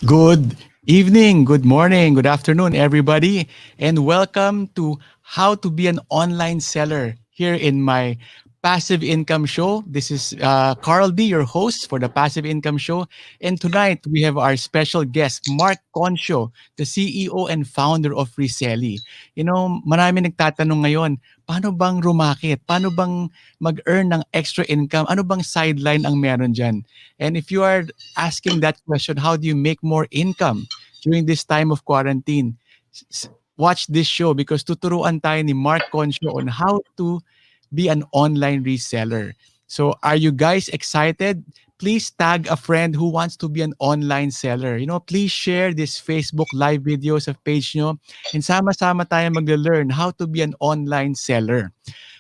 Good evening, good morning, good afternoon, everybody, and welcome to How to Be an Online Seller here in my Passive Income Show. This is Carl D, your host for the Passive Income Show. And tonight we have our special guest, Mark Concho, the CEO and founder of Reselly. You know, marami nagtatanong ngayon, paano bang rumakit? Paano bang mag-earn ng extra income? Ano bang sideline ang meron dyan? And if you are asking that question, how do you make more income during this time of quarantine? Watch this show because tuturuan tayo ni Mark Concho on how to be an online reseller. So are you guys excited? Please tag a friend who wants to be an online seller. You know, please share this Facebook live videos of page nyo and sama-sama tayo mag-learn how to be an online seller.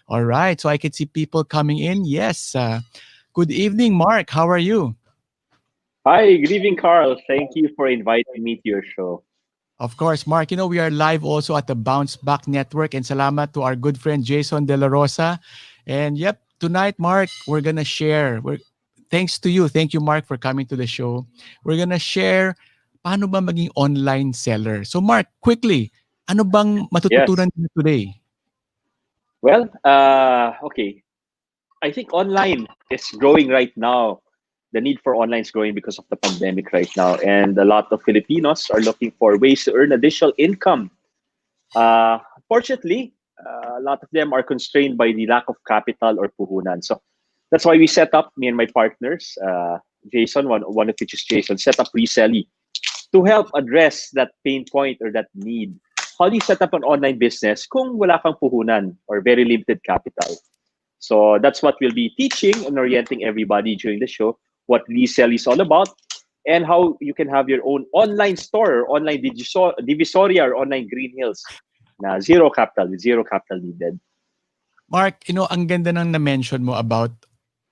All right, so I can see people coming in. Yes. Good evening, Mark. How are you? Hi, good evening, Carl. Thank you for inviting me to your show. Of course, Mark. You know, we are live also at the Bounce Back Network. And salamat to our good friend Jason De La Rosa. And yep, tonight, Mark, we're gonna share. Thanks to you. Thank you, Mark, for coming to the show. We're gonna share paano ba maging online seller. So, Mark, quickly, ano bang Yes. matututunan niyo today? Well, okay. I think online is growing right now. The need for online is growing because of the pandemic right now. And a lot of Filipinos are looking for ways to earn additional income. Fortunately, a lot of them are constrained by the lack of capital or puhunan. So that's why we set up, me and my partners, Jason, one of which is Jason, set up Reselly to help address that pain point or that need. How do you set up an online business kung wala kang puhunan or very limited capital? So that's what we'll be teaching and orienting everybody during the show, what resell is all about, and how you can have your own online store or online divisoria or online green hills na zero capital needed. Mark, you know, ang ganda ng na-mention mo about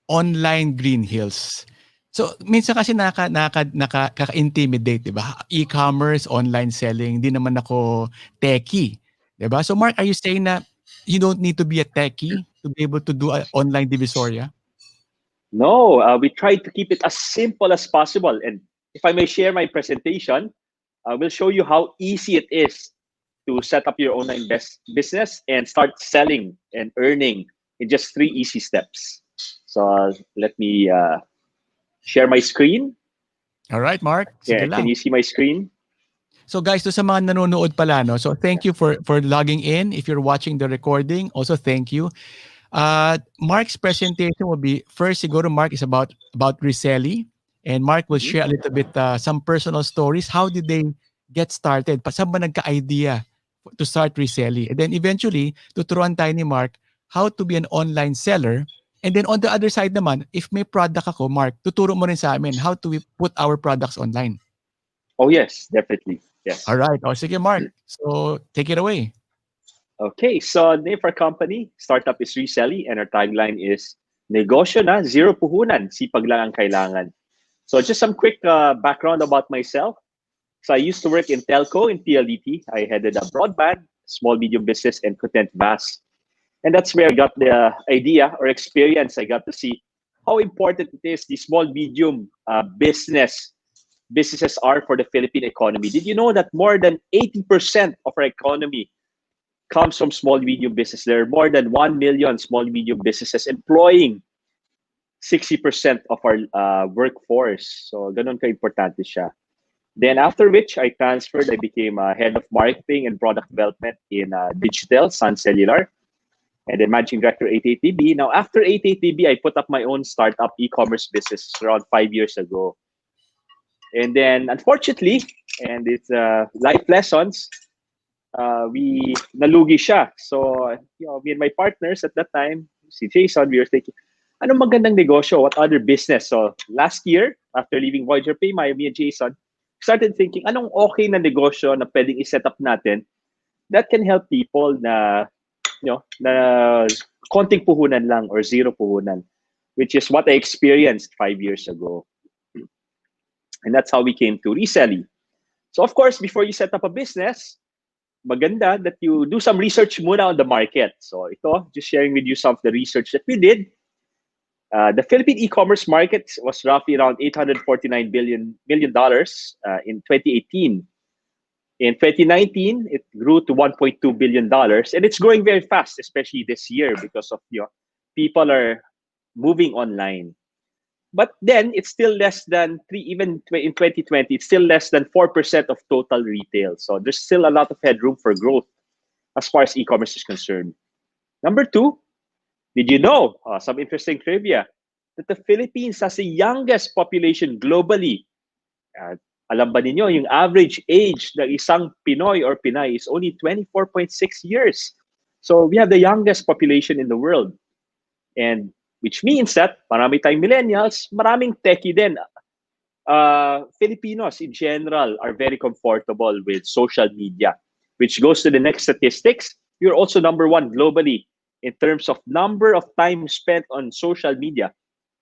online green hills. So, minsan kasi nakaka-intimidate, di ba? E-commerce, online selling, hindi naman ako techie. Di ba? So, Mark, are you saying na you don't need to be a techie to be able to do a online divisoria? No, we try to keep it as simple as possible. And if I may share my presentation, I will show you how easy it is to set up your online business and start selling and earning in just 3 easy steps. So let me share my screen. All right, Mark. Sige Yeah, can lang. you see my screen? So guys, to sa mga nanonood pala, no? So thank you for logging in. If you're watching the recording, also thank you. Mark's presentation will be first. Siguro Mark is about Reselly, and Mark will Mhm. share a little bit some personal stories. How did they get started? Saan ba nagka-idea to start Reselly? And then eventually, tuturuan tayo ni Mark how to be an online seller. And then on the other side naman, if may product ako, Mark, tuturo mo rin sa amin how to we put our products online. Oh yes, definitely. All Yes. right. O sige, Mark. So take it away. Okay, so name for our company, startup is Reselly, and our tagline is negosyo na, zero puhunan, sipag lang ang kailangan. So just some quick background about myself. So I used to work in telco in PLDT. I headed a broadband, small medium business, and content VAS. And that's where I got the idea or experience. I got to see how important it is the small medium businesses are for the Philippine economy. Did you know that more than 80% of our economy comes from small medium business? There are more than 1 million small medium businesses employing 60% of our workforce. So ganun ka-importante siya. Then after which I transferred, I became head of marketing and product development in Digital, Sun Cellular, and then managing director 88TB. Now after 88TB, I put up my own startup e-commerce business around 5 years ago. And then unfortunately, and it's life lessons, we nalugi siya. So, me and my partners at that time, si Jason, we were thinking, anong magandang negosyo? What other business? So, last year, after leaving Voyager Paymaya, me and Jason, started thinking, anong okay na negosyo na pwedeng i-set up natin that can help people na, na konting puhunan lang or zero puhunan, which is what I experienced 5 years ago. And that's how we came to Reselly. So, of course, before you set up a business, maganda that you do some research muna on the market. So ito, just sharing with you some of the research that we did. The Philippine e-commerce market was roughly around $849 million in 2018. In 2019, it grew to $1.2 billion, and it's growing very fast, especially this year because of people are moving online. But then it's still less than three. Even in 2020, it's still less than 4% of total retail. So there's still a lot of headroom for growth as far as e-commerce is concerned. Number two, did you know some interesting trivia that the Philippines has the youngest population globally? Uh, Alam ba ninyo, yung average age ng isang Pinoy or Pinay is only 24.6 years. So we have the youngest population in the world. And which means that marami tayong millennials, maraming techie din. Filipinos in general are very comfortable with social media, which goes to the next statistics. You're also number one globally in terms of number of time spent on social media.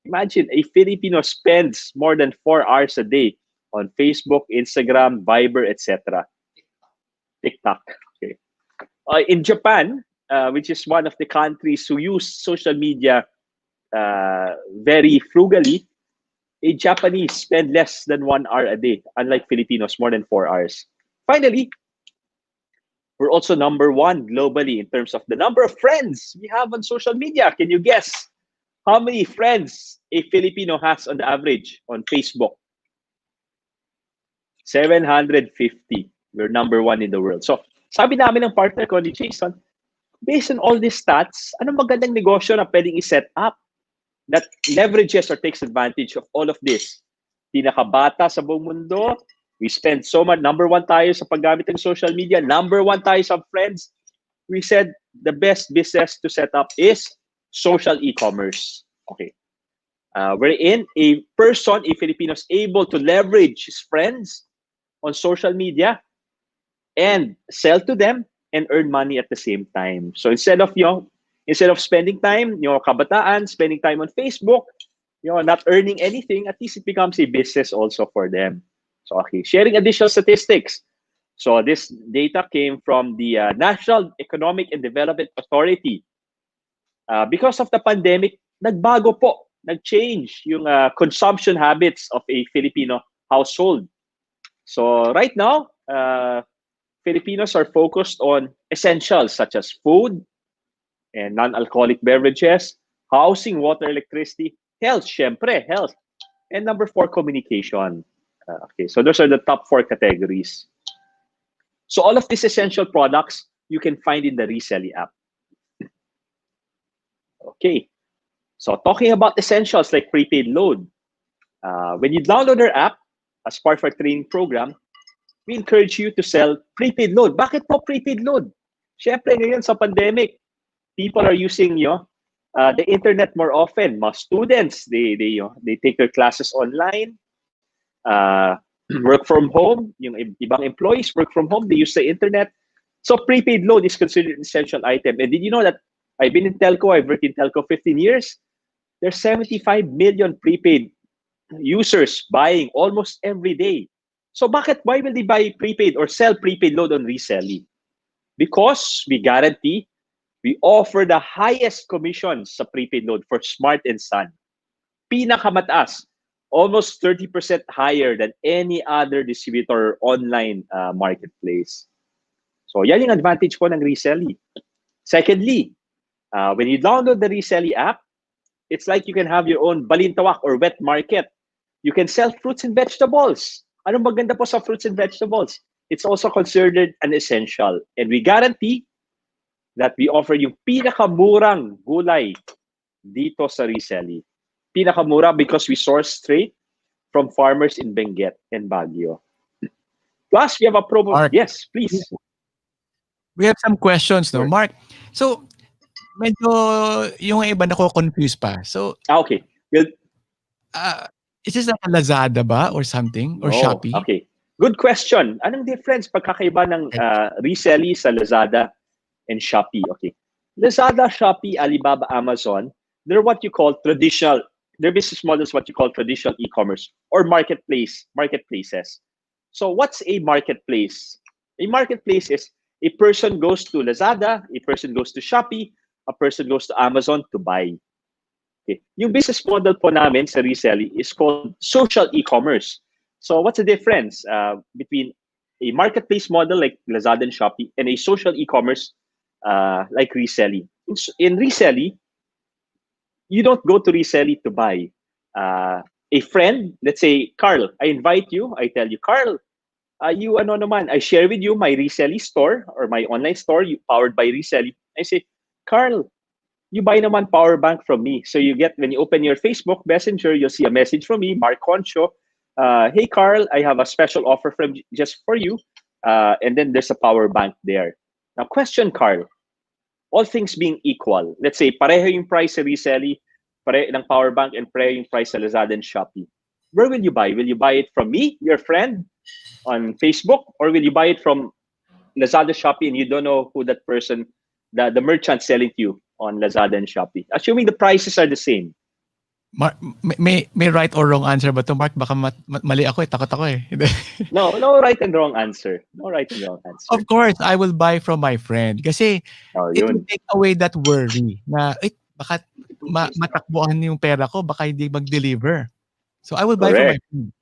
Imagine a Filipino spends more than 4 hours a day on Facebook, Instagram, Viber, etc. TikTok. Okay. In Japan, which is one of the countries who use social media very frugally, a Japanese spend less than 1 hour a day, unlike Filipinos, more than 4 hours. Finally, we're also number one globally in terms of the number of friends we have on social media. Can you guess how many friends a Filipino has on the average on Facebook? 750. We're number one in the world. So, sabi namin ng partner ko ni Jason, based on all these stats, anong magandang negosyo na pwedeng i-set up that leverages or takes advantage of all of this? Pinakabata sa buong mundo, we spend so much. Number one tayo sa paggamit ng social media. Number one tayo sa friends. We said the best business to set up is social e-commerce. Okay. Wherein a person, a Filipino, is able to leverage his friends on social media and sell to them and earn money at the same time. So instead of spending time, kabataan, spending time on Facebook, not earning anything, at least it becomes a business also for them. So okay, sharing additional statistics. So this data came from the National Economic and Development Authority. Because of the pandemic, nag-change yung consumption habits of a Filipino household. So right now, Filipinos are focused on essentials such as food and non-alcoholic beverages, housing, water, electricity, health, syempre, health. And number 4, communication. Okay, so those are the top 4 categories. So all of these essential products you can find in the Reselly app. Okay, so talking about essentials like prepaid load. When you download our app, as part of our training program, we encourage you to sell prepaid load. Bakit po prepaid load? Syempre ngayon sa pandemic, people are using the internet more often. Mga students, they take their classes online. Work from home, yung ibang employees work from home, they use the internet. So prepaid load is considered an essential item. And did you know that I've been in telco, I've worked in telco 15 years. There's 75 million prepaid users buying almost every day. So why will they buy prepaid or sell prepaid load on Reselly? Because we guarantee, we offer the highest commissions sa prepaid load for Smart and Sun. Pinakamataas, almost 30% higher than any other distributor online marketplace. So yan yung advantage po ng Reselly. Secondly, when you download the Reselly app, it's like you can have your own balintawak or wet market. You can sell fruits and vegetables. Anong maganda po sa fruits and vegetables? It's also considered an essential. And we guarantee that we offer yung pinakamurang gulay dito sa Reselly. Pinakamura because we source straight from farmers in Benguet and Baguio. Plus, we have a promo. Mark, Yes, please. we have some questions, no? Sure. Mark, so medyo yung iba nako-confuse pa. So, Okay. Well, is this like a Lazada ba or something? Or Shopee? Okay. Good question. Anong difference pagkakaiba ng Reselly sa Lazada and Shopee? Okay. Lazada, Shopee, Alibaba, Amazon, they're what you call traditional, their business models what you call traditional e-commerce or marketplaces. So what's a marketplace? A marketplace is a person goes to Lazada, a person goes to Shopee, a person goes to Amazon to buy. Okay. Yung business model po namin sa reselling is called social e-commerce. So what's the difference between a marketplace model like Lazada and Shopee and a social e-commerce like reselling? In reselling, you don't go to reselling to buy. A friend, let's say, Carl, I invite you, I tell you, Carl, you ano naman, I share with you my reselling store or my online store powered by reselling. I say, Carl, you buy naman power bank from me. So you get, when you open your Facebook Messenger, you'll see a message from me, Mark Concho. Hey, Carl, I have a special offer from just for you. And then there's a power bank there. Now, question, Carl, all things being equal, let's say pareho yung price sa reselling, pareho ng power bank, and pareho yung price sa Lazada and Shopee. Where will you buy? Will you buy it from me, your friend, on Facebook, or will you buy it from Lazada, Shopee, and you don't know who that person, the merchant selling to you on Lazada and Shopee? Assuming the prices are the same. Mark, may right or wrong answer ba to, Mark? Baka mali ako eh. Takot ako eh. No right and wrong answer. No right and wrong answer. Of course, I will buy from my friend. Kasi it will Yun. take away that worry na, baka matakbuhan yung pera ko, baka hindi mag-deliver. So I will buy from my Correct. friend.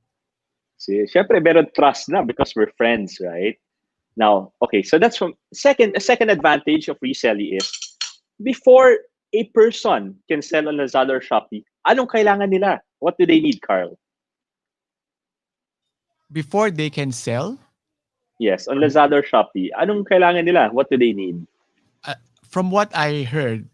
See, syempre, meron trust na because we're friends, right? Now, okay, so that's a second advantage of reselling is before a person can sell on Lazada or Shopee, anong kailangan nila? What do they need, Carl? Before they can sell, Yes, on Lazada or Shopee, anong kailangan nila? What do they need? from what I heard,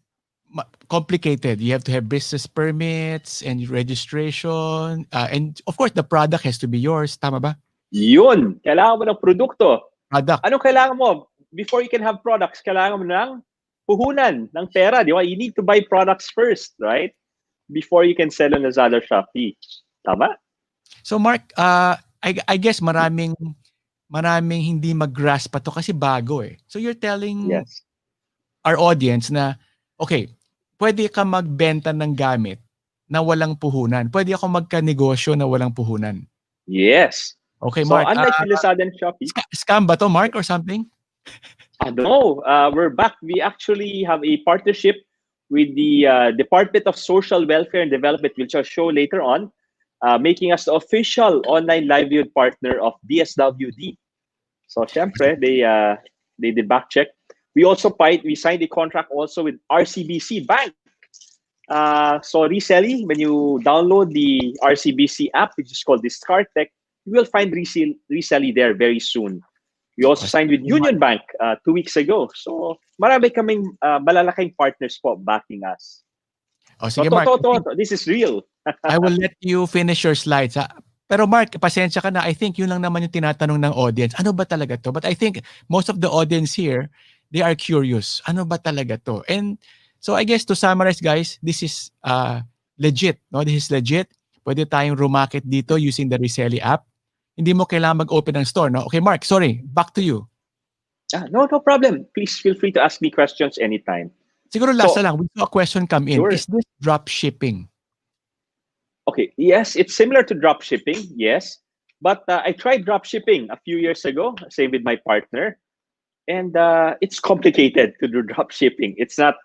complicated. You have to have business permits and registration. And of course, the product has to be yours. Tama ba? Yun, kailangan mo ng produkto. Product. Anong kailangan mo? Before you can have products, kailangan mo ng puhunan ng pera, di ba? You need to buy products first, right? Before you can sell on Lazada or Shopee. Tama? So Mark, I guess maraming hindi mag-grasp pa to kasi bago eh. So you're telling Yes. our audience na, okay, pwede ka magbenta ng gamit na walang puhunan. Pwede ako magka-negosyo na walang puhunan. Yes. Okay, So Mark. unlike Lazada and Shopee, Scam ba to, Mark, or something? no, we're back. We actually have a partnership with the Department of Social Welfare and Development, which I'll show later on, making us the official online livelihood partner of DSWD. So, syempre, they did back check. We also signed a contract also with RCBC Bank. So reselling, when you download the RCBC app, which is called Discard Tech, you will find reselling there very soon. We also signed with Union Bank 2 weeks ago. So marami kaming malalaking partners po backing us. O sige, So, Mark. this is real. I will let you finish your slides. Ha? Pero Mark, pasensya ka na. I think yun lang naman yung tinatanong ng audience. Ano ba talaga to? But I think most of the audience here, they are curious. Ano ba talaga to? And so I guess to summarize, guys, this is legit. No? This is legit. Pwede tayong rumakit dito using the Reselly app. Hindi mo kailangan mag-open ng store. No? Okay, Mark, sorry. Back to you. No problem. Please feel free to ask me questions anytime. Siguro last na lang, we saw a question come in. Sure. Is this drop shipping? Okay, yes, it's similar to drop shipping, yes. But I tried drop shipping a few years ago, same with my partner. And it's complicated to do drop shipping. It's not,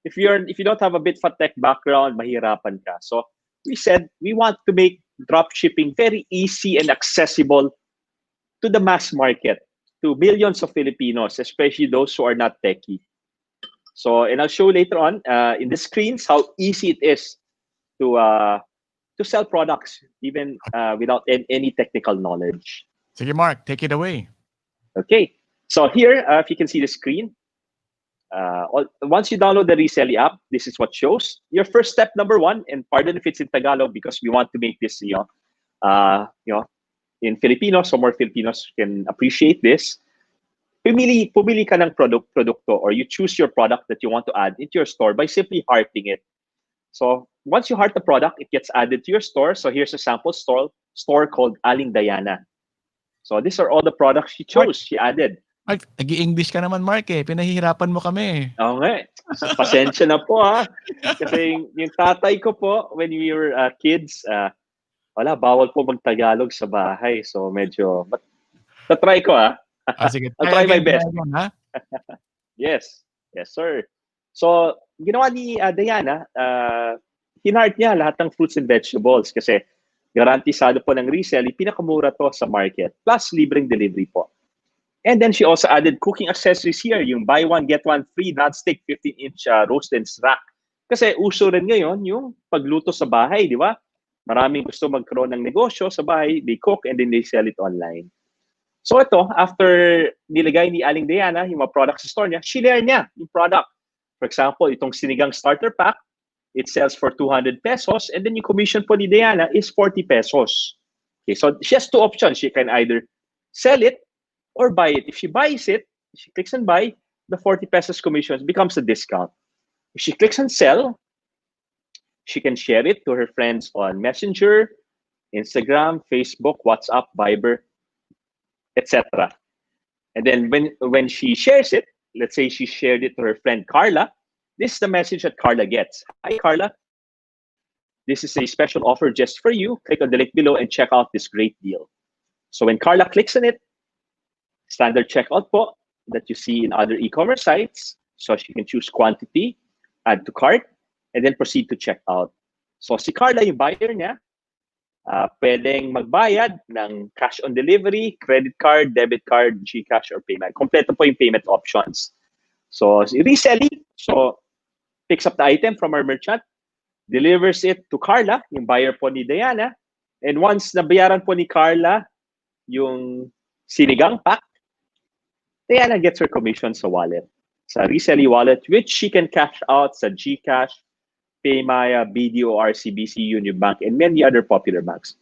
if you don't have a bit of a tech background, mahirapan ka. So we said we want to make drop shipping very easy and accessible to the mass market, to millions of Filipinos, especially those who are not techie. So, and I'll show later on in the screens how easy it is to sell products even without any technical knowledge. Sige, Mark, take it away. Okay, so here, if you can see the screen, once you download the Reselly app, this is what shows. Your first step, number one, and pardon if it's in Tagalog because we want to make this, in Filipino, so more Filipinos can appreciate this. Pumili ka ng produkto, or you choose your product that you want to add into your store by simply hearting it. So once you heart the product, it gets added to your store. So here's a sample store called Aling Diana. So these are all the products she chose, she added. Mark, nag-i-English ka naman, Mark eh. Pinahihirapan mo kami. Oo nga. So, pasensya na po ha. Kasi yung tatay ko po, when we were kids, bawal po mag-Tagalog sa bahay. So medyo, but try ko ha. Sige, I'll try my best. Again, ha? Yes, sir. So, ginawa ni Diana, hinart niya lahat ng fruits and vegetables kasi garantisado po ng resell, pinakamura to sa market, plus libreng delivery po. And then she also added cooking accessories here, yung buy one, get one free non-stick 15-inch roasted rack. Kasi uso rin ngayon yung pagluto sa bahay, di ba? Maraming gusto magkaroon ng negosyo sa bahay, they cook and then they sell it online. So ito, after nilagay ni Aling Diana yung mga products sa store niya, share niya yung product. For example, itong sinigang starter pack, it sells for 200 pesos and then yung commission po ni Diana is 40 pesos. Okay, so she has two options. She can either sell it or buy it. If she buys it, she clicks on buy, the 40 pesos commission becomes a discount. If she clicks on sell, she can share it to her friends on Messenger, Instagram, Facebook, WhatsApp, Viber, etc. And then when she shares it, let's say she shared it to her friend Carla, this is the message that Carla gets. Hi, Carla. This is a special offer just for you. Click on the link below and check out this great deal. So when Carla clicks on it, standard checkout po that you see in other e-commerce sites. So she can choose quantity, add to cart, and then proceed to checkout. So si Carla, yung buyer niya, pwedeng magbayad ng cash on delivery, credit card, debit card, GCash, or payment. Kompleto po yung payment options. So reselling, so picks up the item from our merchant, delivers it to Carla, yung buyer po ni Diana, and once nabayaran po ni Carla yung sinigang pack, Diana gets her commission sa wallet, sa reselling wallet, which she can cash out sa GCash, Paymaya, BDO, RCBC, Union Bank, and many other popular banks.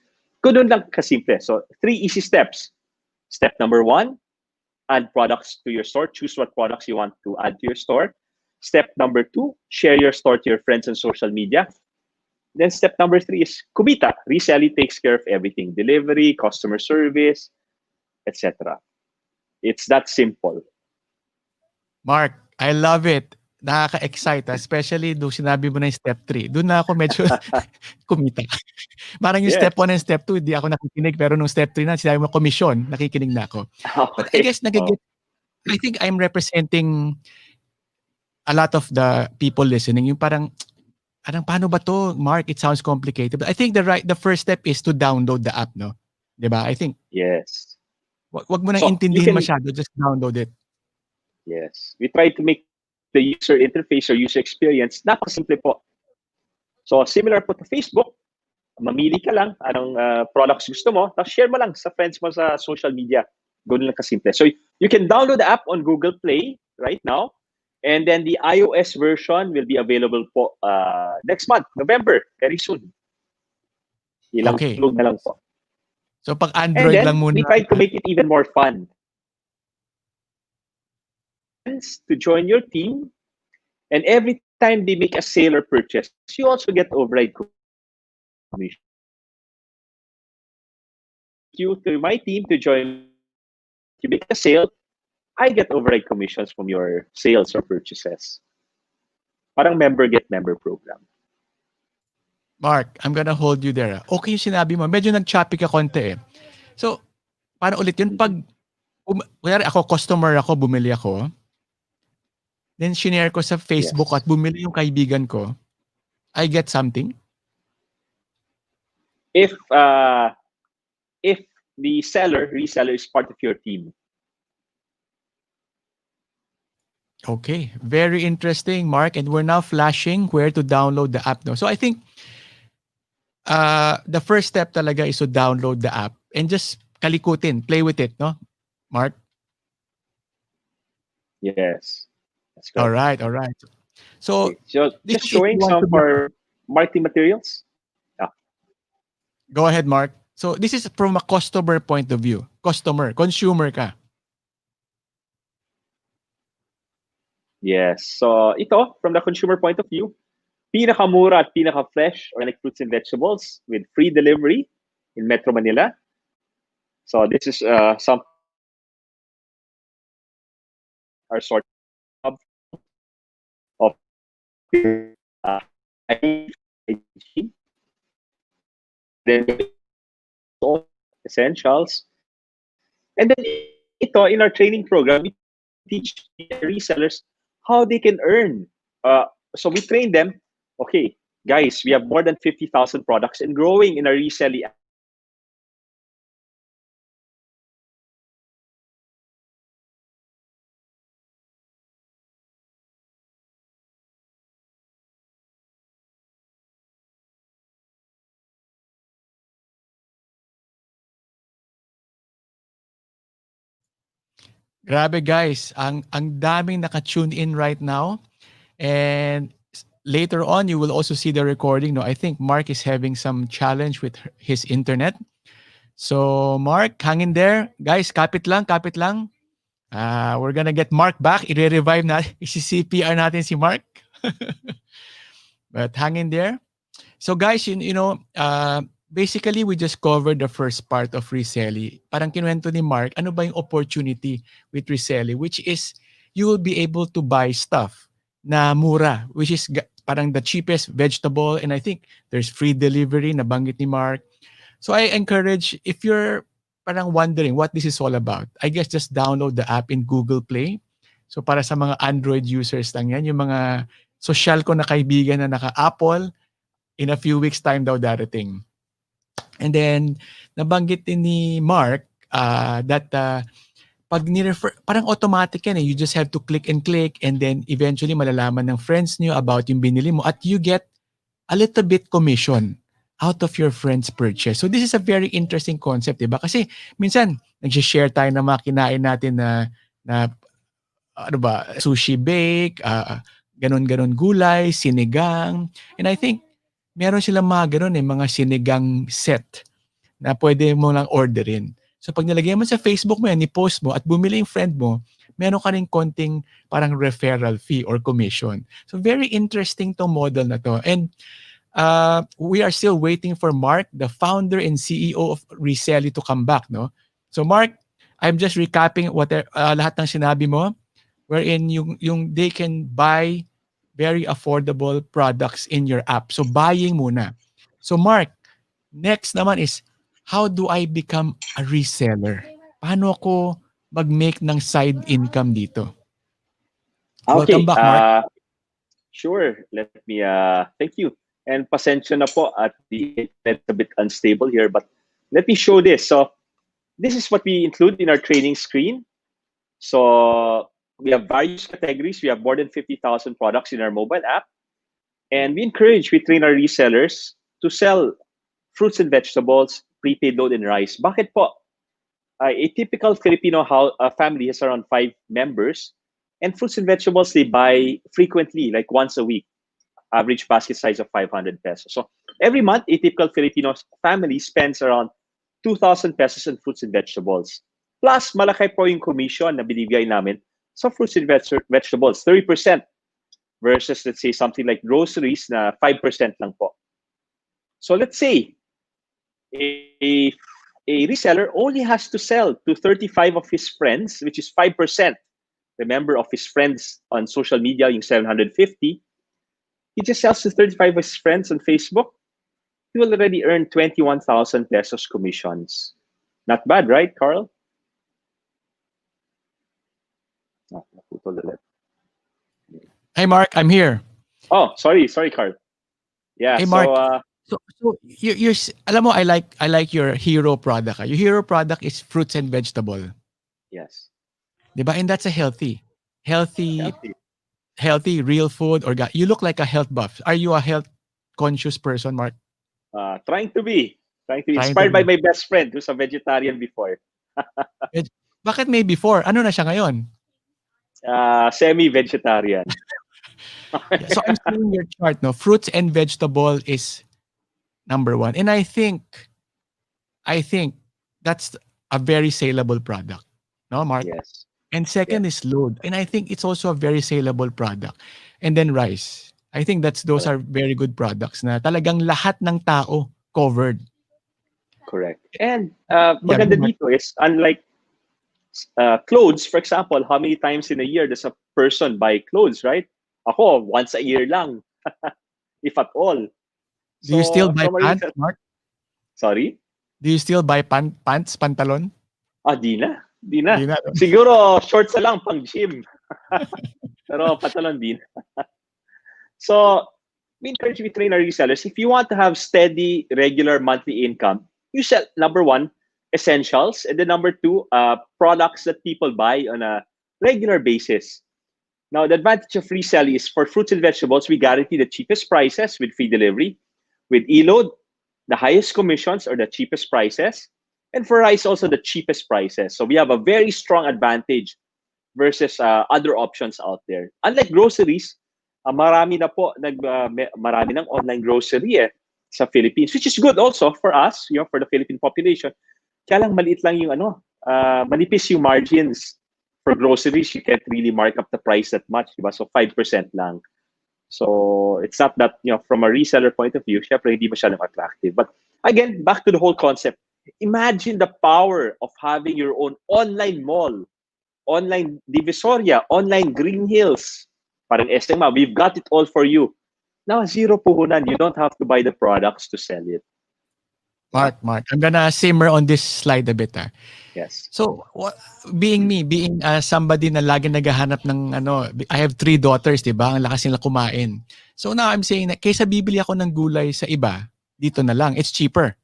Ganun lang kasimple. So, 3 easy steps. Step number 1, add products to your store. Choose what products you want to add to your store. Step number 2, share your store to your friends on social media. Then step number 3 is Kumita. Reselling takes care of everything. Delivery, customer service, etc. It's that simple. Mark, I love it. Nakaka-excite, especially doon sinabi mo na yung step 3. Doon na ako medyo kumita. Parang yung Yes. step 1 and step 2, hindi ako nakikinig. Pero nung step 3 na, sinabi mo commission, nakikinig na ako. But I Okay. guess I think I'm representing a lot of the people listening. Yung parang paano ba to, Mark? It sounds complicated. But I think the first step is to download the app, no? Diba? I think, Yes. wag mo nang So, you intindihin can- masyado, just download it. Yes. We try to make the user interface or user experience napakasimple po. So, similar po to Facebook, mamili ka lang anong products gusto mo, tapos share mo lang sa friends mo sa social media. Ganun lang kasimple. So, you can download the app on Google Play right now, and then the iOS version will be available po next month, November, very soon. Ilang Okay. tulog na lang po. So pag And Android then, lang muna. we try to make it even more fun. To join your team, and every time they make a sale or purchase, you also get override commission. You to my team to join, you make a sale, I get override commissions from your sales or purchases. Parang member get member program. Mark, I'm gonna hold you there. Okay yung sinabi mo. Medyo nag-choppy ka konti eh. So, paano ulit yun? Pag, kunyari ako, customer ako, bumili ako, then shinare ko sa Facebook Yes. at bumili yung kaibigan ko, I get something? If the reseller is part of your team. Okay, very interesting, Mark. And we're now flashing where to download the app. No? So I think the first step talaga is to download the app and just kalikutin, play with it, no, Mark? Yes. That's All correct. right. So, So this just is if you showing want some to of our marketing materials. go ahead, Mark. So this is from a customer point of view. Consumer ka. Yes. So ito, from the consumer point of view, pinakamura at pinaka-fresh organic fruits and vegetables with free delivery in Metro Manila. So this is some our sort of hygiene. Then all essentials. And then ito, in our training program, we teach the resellers how they can earn. So we train them, okay, Guys, we have more than 50,000 products and growing in our reselling app. We have more than 50,000 products in our reselling app. Grabe guys, ang daming naka-tune in right now. And later on, you will also see the recording. No, I think Mark is having some challenge with his internet. So Mark, hang in there. Guys, kapit lang, kapit lang. We're gonna get Mark back. I-revive na. I-CPR natin si Mark. But hang in there. So guys, basically we just covered the first part of reselling. Parang kinuwento ni Mark, ano ba yung opportunity with reselling, which is you will be able to buy stuff na mura, which is parang the cheapest vegetable, and I think there's free delivery, nabanggit ni Mark. So I encourage, if you're parang wondering what this is all about, I guess just download the app in Google Play. So para sa mga Android users lang yan, yung mga social ko na kaibigan na naka-Apple, in a few weeks time daw darating. And then, nabanggit din ni Mark that pag ni-refer, parang automatic yan eh. You just have to click and then eventually malalaman ng friends niyo about yung binili mo at you get a little bit commission out of your friend's purchase. So this is a very interesting concept, diba? Kasi minsan, nag-share tayo ng mga kinain natin na ano ba, sushi bake, ganon-ganon gulay, sinigang. And I think meron silang mga ganon eh, mga sinigang set na pwede mo lang orderin. So pag nilagay mo sa Facebook mo yan, i-post mo at bumili yung friend mo, meron ka rin konting parang referral fee or commission. So very interesting tong model na to. And we are still waiting for Mark, the founder and CEO of Reselly, to come back. No? So Mark, I'm just recapping lahat ng sinabi mo, wherein yung they can buy very affordable products in your app. So buying muna. So Mark, next naman is, how do I become a reseller? Paano ako mag-make ng side income dito? Welcome Okay, back, Mark. sure. Let me thank you. And pasensya na po at the internet's a bit unstable here, but let me show this. So this is what we include in our training screen. So we have various categories. We have more than 50,000 products in our mobile app. And we train our resellers to sell fruits and vegetables, prepaid load, and rice. Bakit po? A typical Filipino family has around 5 members, and fruits and vegetables they buy frequently, like once a week. Average basket size of 500 pesos. So every month, a typical Filipino family spends around 2,000 pesos in fruits and vegetables. Plus, malaki po yung commission na binibigay namin sa fruits and vegetables, 30% versus, let's say, something like groceries na 5% lang po. So let's say a reseller only has to sell to 35 of his friends, which is 5%. Remember, of his friends on social media, yung 750, he just sells to 35 of his friends on Facebook. He will already earn 21,000 pesos commissions. Not bad, right, Carl? Hey, Mark, I'm here. Oh, sorry, Carl. Yeah, Hey, Mark. so So you're alam mo, I like your hero product. Your hero product is fruits and vegetable. yes, 'Di ba? And that's a healthy healthy. healthy real food you look like a health buff. Are you a health conscious person, Mark? Trying to be Trying to inspired by be. my best friend who's a vegetarian before. Bakit may before? Ano na siya ngayon? Semi-vegetarian. Yeah, so I'm seeing your chart, no? Fruits and vegetable is number one. And I think that's a very saleable product. No, Mark? Yes, And second yes, is load. And I think it's also a very saleable product. And then rice. I think those correct, are very good products na talagang lahat ng tao covered. correct. And Yeah, go maganda Mark. dito is unlike clothes, for example, how many times in a year does a person buy clothes, right? Ako, once a year lang, if at all. Do you still So buy from a pants, reason, Mark? sorry? Do you still buy pants, pantalon? Di na. Di na. Di na. Siguro, shorts na lang pang gym. Pero pantalon din. So, we train our resellers. If you want to have steady, regular monthly income, you sell number one, essentials, and then number two, products that people buy on a regular basis. Now, the advantage of resell is for fruits and vegetables, we guarantee the cheapest prices with free delivery. With Eload, the highest commissions or the cheapest prices. And for rice, also the cheapest prices. So we have a very strong advantage versus other options out there. Unlike groceries, marami na po marami ng online grocery sa Philippines, which is good also for us, for the Philippine population. Kaya lang maliit lang yung manipis yung margins. For groceries, you can't really mark up the price that much, diba? So 5% lang. So it's not that, from a reseller point of view, syempre hindi masyadong attractive. But again, back to the whole concept. Imagine the power of having your own online mall, online Divisoria, online Green Hills. Parang SMA, we've got it all for you. Now, zero puhunan. You don't have to buy the products to sell it. Mark, I'm gonna simmer on this slide a bit. Yes. So, being somebody na lagi naghahanap ng I have 3 daughters, di ba? Ang lakas nila kumain. So now I'm saying na kaysa bibili ako ng gulay sa iba, dito na lang. It's cheaper.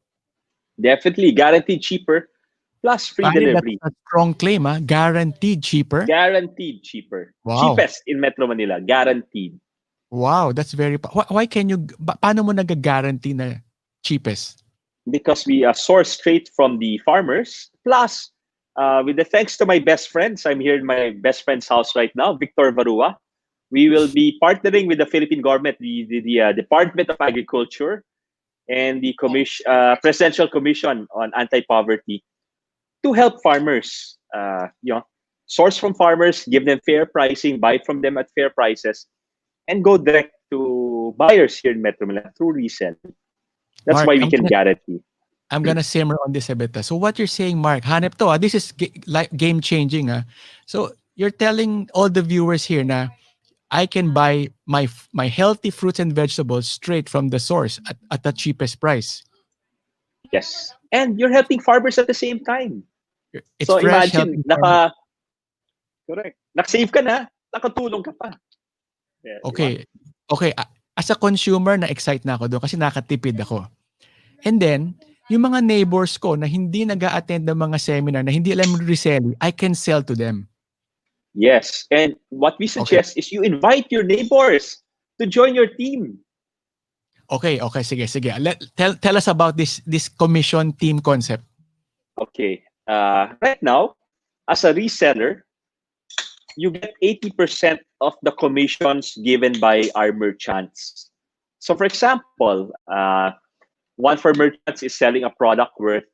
Definitely. Guaranteed cheaper. Plus free delivery. That's a strong claim, Guaranteed cheaper? Guaranteed cheaper. Wow. Cheapest in Metro Manila. Guaranteed. Wow, that's very... Why can you... Paano mo nag-guarantee na cheapest? Because we source straight from the farmers. Plus, with the thanks to my best friends, I'm here in my best friend's house right now, Victor Varua. We will be partnering with the Philippine government, the Department of Agriculture, and the Presidential Commission on Anti-Poverty to help farmers. Source from farmers, give them fair pricing, buy from them at fair prices, and go direct to buyers here in Metro Manila through resell. That's Mark, why we can guarantee. I'm gonna simmer on this a bit. So what you're saying, Mark, hanep to, this is like game changing. So you're telling all the viewers here na I can buy my healthy fruits and vegetables straight from the source at the cheapest price. Yes. And you're helping farmers at the same time. It's so fresh, imagine, correct. Nak-save ka na, nakatulong ka pa. Yeah, okay. Okay. As a consumer, na-excite na ako doon kasi nakatipid ako. And then, yung mga neighbors ko na hindi nag-a-attend ng mga seminar, na hindi alam reselling, I can sell to them. Yes. And what we suggest is you invite your neighbors to join your team. Okay. Sige. Tell us about this commission team concept. Okay. Right now, as a reseller, you get 80% of the commissions given by our merchants. So for example, one for merchants is selling a product worth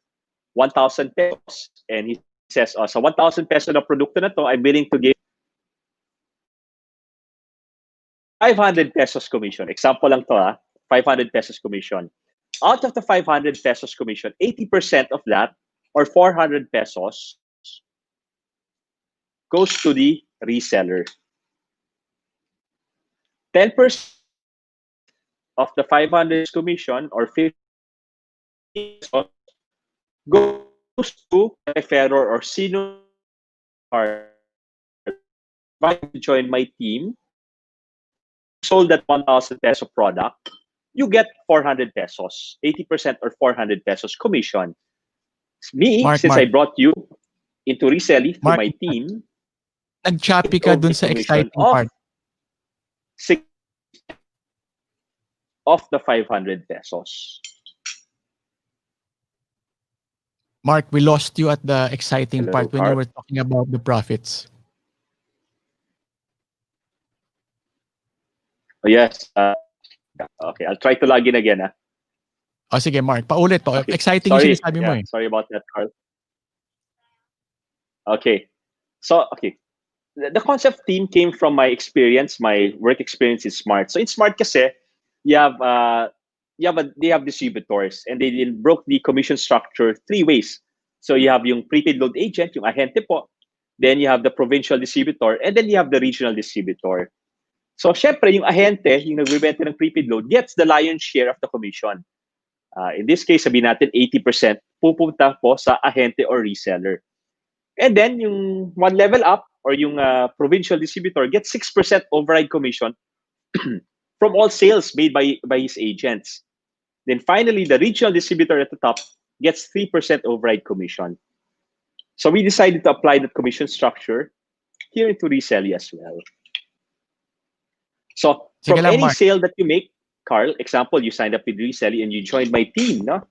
1,000 pesos. And he says, so 1,000 pesos na produkto na to, I'm willing to give 500 pesos commission. Example lang to, 500 pesos commission. Out of the 500 pesos commission, 80% of that, or 400 pesos, goes to the reseller. 10% of the 500 commission, or 50 pesos, goes to a referrer or sino to join my team, sold that 1,000 peso product, you get 400 pesos, 80% or 400 pesos commission. Since I brought you into reselling to my team, nag-choppy ka dun sa exciting part. Of the 500 pesos. Mark, we lost you at the exciting part when you were talking about the profits. Oh, yes. Okay, I'll try to log in again. Oh, sige, Mark. Paulit po. Okay. Exciting yung sinasabi mo eh. Sorry about that, Carl. Okay. So, the concept team came from my experience, my work experience in Smart. So in Smart kasi, they have distributors, and they broke the commission structure 3 ways. So you have yung prepaid load agent, yung ahente po. Then you have the provincial distributor, and then you have the regional distributor. So syempre, yung ahente, yung nagbebenta ng prepaid load, gets the lion's share of the commission. In this case, sabihin natin 80% pupunta po sa ahente or reseller. And then yung one level up, or yung provincial distributor, gets 6% override commission from all sales made by his agents. Then finally, the regional distributor at the top gets 3% override commission. So we decided to apply that commission structure here into Reselly as well. So Sige from lang, any Mark. sale that you make, Carl, example, you signed up with Reselly and you joined my team, no?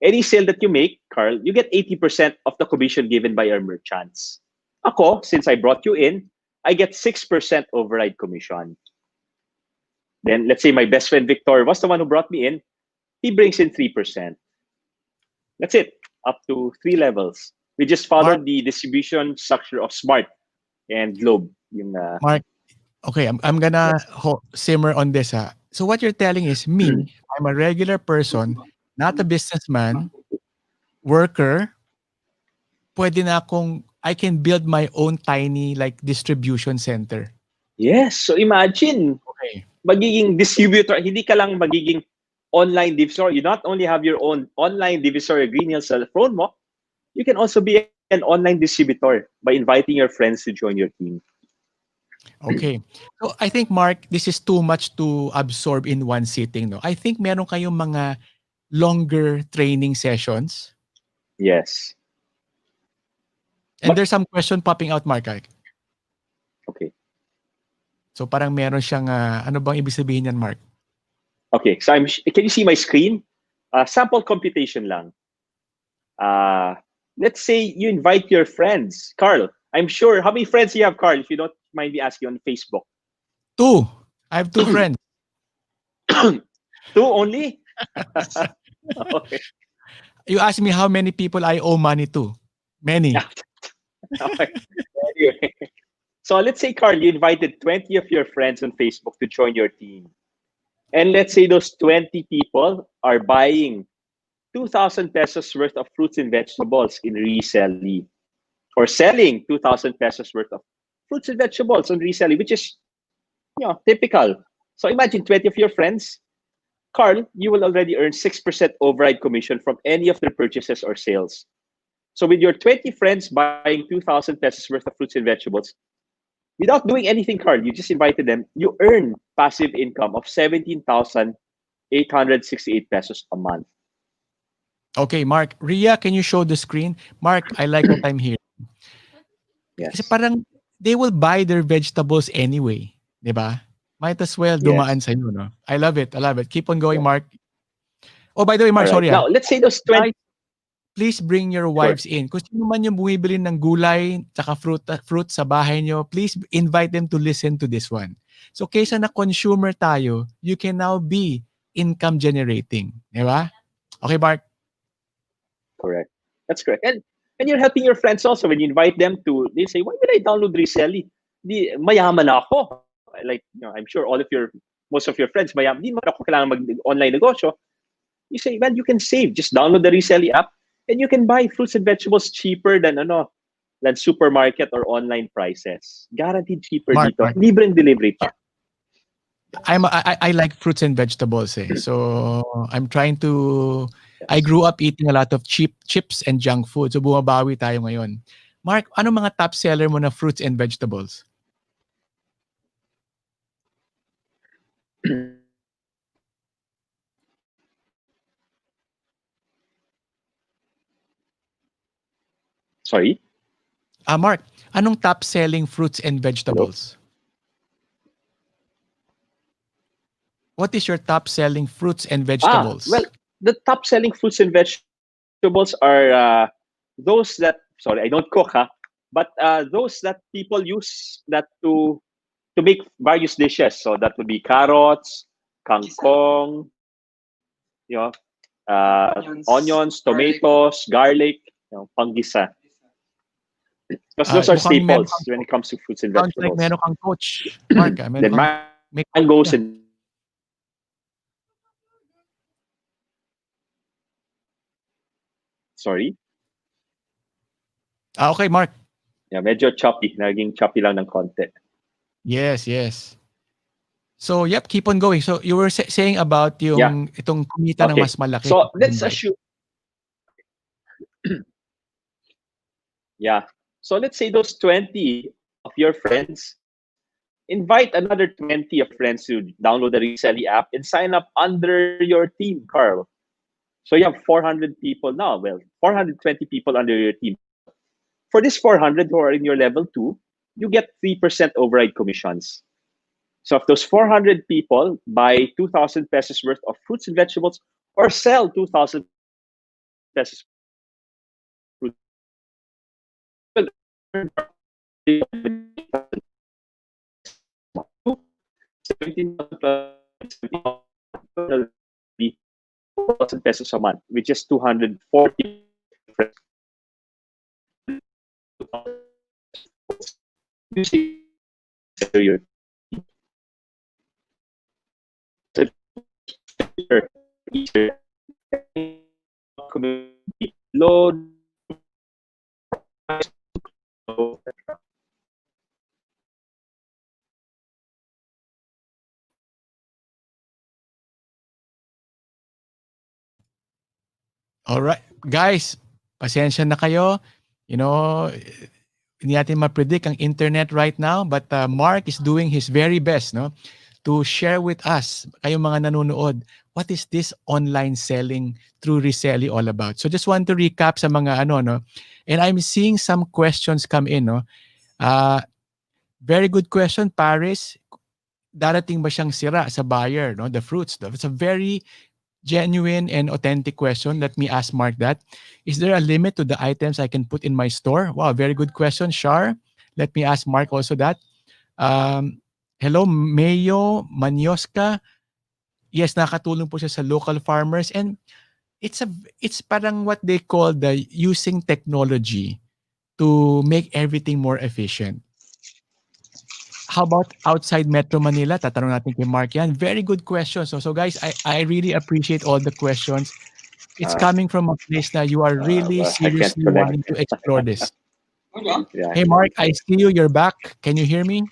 Any sale that you make, Carl, you get 80% of the commission given by our merchants. Ako, since I brought you in, I get 6% override commission. Then let's say my best friend Victor was the one who brought me in. He brings in 3%. That's it, up to 3 levels. We just Mark, followed the distribution structure of Smart and Globe. Yung, Mark, okay, I'm gonna yes. simmer on this ha. So what you're telling is me, I'm a regular person, not a businessman, worker, pwede na akong, I can build my own tiny like distribution center. Yes, so imagine, Okay. magiging distributor, hindi ka lang magiging online divisor. You not only have your own online divisor agreement sa phone mo, you can also be an online distributor by inviting your friends to join your team. Okay. So I think Mark, this is too much to absorb in one sitting, no? I think meron kayong mga longer training sessions. Yes. And there's some question popping out, Mark. Okay. So parang meron siyang, ano bang ibig sabihin yan, Mark? Okay, so can you see my screen? Sample computation lang. Let's say you invite your friends. Carl, I'm sure, how many friends do you have, Carl, if you don't mind me asking, on Facebook? 2. I have 2 friends. 2 only? Okay. You asked me how many people I owe money to. Many. Okay. Anyway. So let's say, Carl, you invited 20 of your friends on Facebook to join your team. And let's say those 20 people are buying 2,000 pesos worth of fruits and vegetables in Reselly, or selling 2,000 pesos worth of fruits and vegetables on Reselly, which is, typical. So imagine 20 of your friends. Carl, you will already earn 6% override commission from any of their purchases or sales. So with your 20 friends buying 2,000 pesos worth of fruits and vegetables, without doing anything, Carl, you just invited them, you earn passive income of 17,868 pesos a month. Okay, Mark. Ria, can you show the screen? Mark, I like what I'm hearing. Kasi Yes. parang they will buy their vegetables anyway. Di ba? Might as well dumaan Yes. sa'yo, no? I love it. I love it. Keep on going, Yeah. Mark. Oh, by the way, Mark, All right. sorry Now, let's say those 20. Guys, please bring your Sure. wives in. Kung sino man yung bumibili ng gulay tsaka fruit sa bahay nyo, please invite them to listen to this one. So, kaysa na consumer tayo, you can now be income generating. Di ba? Okay, Mark? Correct. That's correct. And you're helping your friends also when you invite them to, they say, why would I download Reselly? Di, mayaman na ako. Like, I'm sure most of your friends, mayaman, di mo ako kailangan mag-online negosyo. You say, man, you can save. Just download the Reselly app and you can buy fruits and vegetables cheaper than supermarket or online prices. Guaranteed cheaper Mark, dito. Mark. Libreng delivery pa. I like fruits and vegetables So I'm trying to I grew up eating a lot of chips and junk food. So bumabawi tayo ngayon. Mark, ano mga top seller mo na fruits and vegetables? Sorry? Mark, anong top selling fruits and vegetables? What is your top selling fruits and vegetables? Well, the top selling fruits and vegetables are those that, sorry, I don't cook, but those that people use that to make various dishes. So that would be carrots, kangkong, onions, tomatoes, garlic, panggisa. Because those are staples when it comes to fruits and sounds vegetables. like meron kang coach, Mark. Then mangoes and sorry? Okay, Mark. Yeah, medyo choppy. Naging choppy lang ng konti. Yes, yes. So, yep, keep on going. So, you were saying about yung itong kumita ng mas malaki. So, let's assume. Yeah. So, let's say those 20 of your friends invite another 20 of your friends to download the Reselly app and sign up under your team, Carl. So you have 400 people now. Well, 420 people under your team. For this 400 who are in your level 2, you get 3% override commissions. So if those 400 people buy 2,000 pesos worth of fruits and vegetables or sell 2,000 pesos worth of fruits and vegetables, you will earn 17,000 pesos a month, which is 240 load. All right, guys, pasensya na kayo. You know, hindi natin ma-predict ang internet right now, but Mark is doing his very best, no, to share with us, kayong mga nanonood, what is this online selling through Reselly all about? So just want to recap sa mga ano, no, and I'm seeing some questions come in, no. Uh, Very good question, Paris. Darating ba siyang sira sa buyer, no? The fruits. It's a very genuine and authentic question. Let me ask Mark that. Is there a limit to the items I can put in my store? Wow, very good question, Shar. Let me ask Mark also that. Hello, Mayo Manyoska. Yes, nakatulong po siya sa local farmers, and it's parang what they call the using technology to make everything more efficient. How about outside Metro Manila? Tatanong natin kay Mark yan. Very good question. So guys, I really appreciate all the questions. It's coming from a place that you are really Well, I can't seriously connect. wanting to explore this. Yeah. Hey Mark, I see you. You're back. Can you hear me?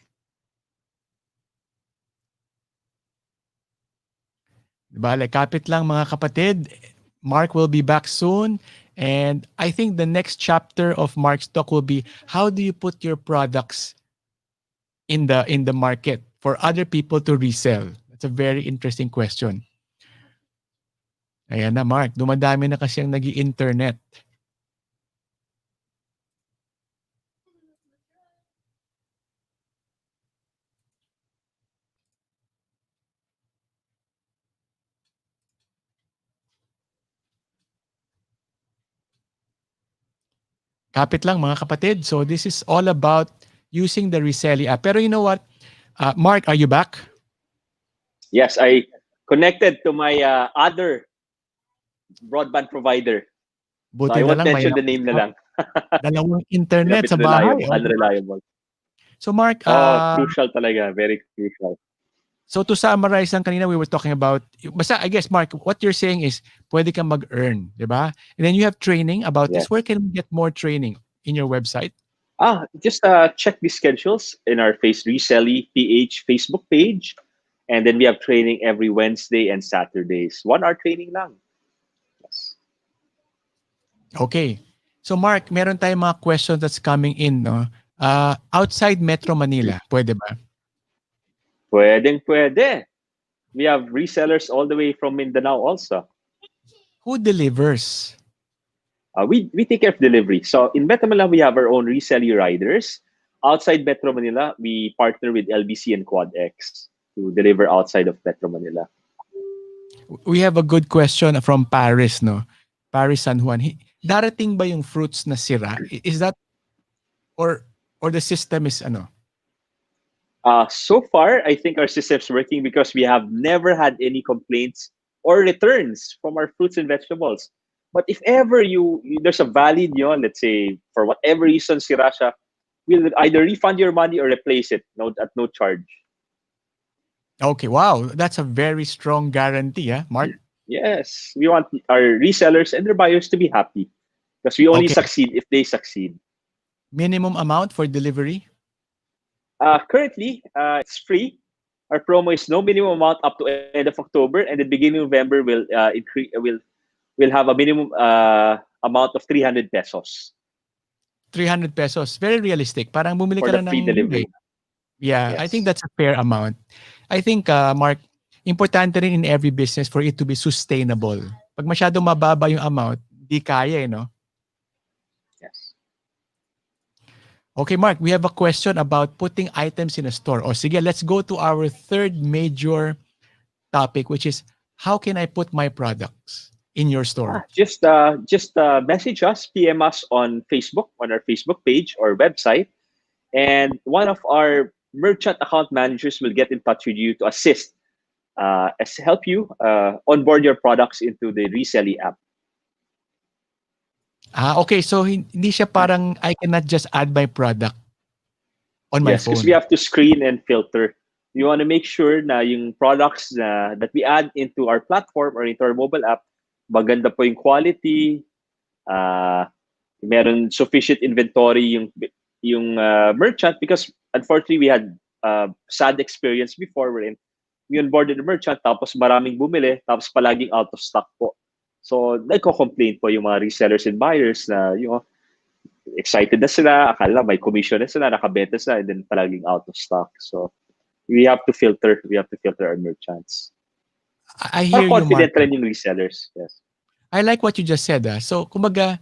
Bale, kapit lang mga kapatid. Mark will be back soon. And I think the next chapter of Mark's talk will be how do you put your products in the market for other people to resell? That's a very interesting question. Ayan na Mark, dumadami na kasi ang nag-i-internet. Kapit lang mga kapatid. So this is all about using the Reselly app. Pero you know what? Mark, are you back? Yes, I connected to my other broadband provider. So Buti I na won't lang mention the mayroon name na lang. dalawang It's a internet bit sa bahay. reliable, Oh. unreliable. So Mark, Oh, crucial talaga. Very crucial. so to summarize lang kanina, we were talking about, basta I guess Mark, what you're saying is pwede kang mag-earn, di ba? And then you have training about this. Yes. Where can we get more training? In your website? Just check the schedules in our Reselly PH Facebook page. And then we have training every Wednesday and Saturdays. 1 hour training lang. Yes. Okay. So Mark, meron tayong mga questions that's coming in, no? Outside Metro Manila, pwede ba? Pwede. We have resellers all the way from Mindanao also. Who delivers? We take care of delivery. So in Metro Manila, we have our own reseller riders. Outside Metro Manila, we partner with LBC and QuadX to deliver outside of Metro Manila. We have a good question from Paris, no? Paris San Juan. Darating ba yung fruits na sira? Is that or the system is ano? So far, I think our system's working because we have never had any complaints or returns from our fruits and vegetables. But if ever there's a valid, let's say for whatever reason, sira siya, we'll either refund your money or replace it at no charge. Okay, wow. That's a very strong guarantee, Mark? Yes, we want our resellers and their buyers to be happy because we only succeed if they succeed. Minimum amount for delivery? Currently, it's free. Our promo is no minimum amount up to end of October, and the beginning of November will increase. Will have a minimum amount of 300 pesos. 300 pesos. Very realistic. Parang bumili for ka the lang free ng delivery. Yeah, I think Yes. that's a fair amount. I think, Mark, importante rin in every business for it to be sustainable. Pag masyadong mababa yung amount, di kaya no? Yes. Okay, Mark, we have a question about putting items in a store. O sige, let's go to our third major topic, which is how can I put my products in your store? Just message us, PM us on Facebook, on our Facebook page or website, and one of our merchant account managers will get in touch with you to assist, as help you onboard your products into the Reselly app. Okay. So hindi siya parang I cannot just add my product on my Yes, because we phone. have to screen and filter. We want to make sure na yung products that we add into our platform or into our mobile app, maganda po yung quality, uh, meron sufficient inventory yung merchant, because unfortunately we had sad experience before wherein we onboarded the merchant tapos maraming bumili tapos palaging out of stock po. So nagko-complain po yung mga resellers and buyers na excited na sila, akala may commission na sila, nakabenta sila, and then palaging out of stock. So we have to filter our merchants. I Or hear you, Mark. confident rin yung resellers. Yes. I like what you just said. So, kumbaga,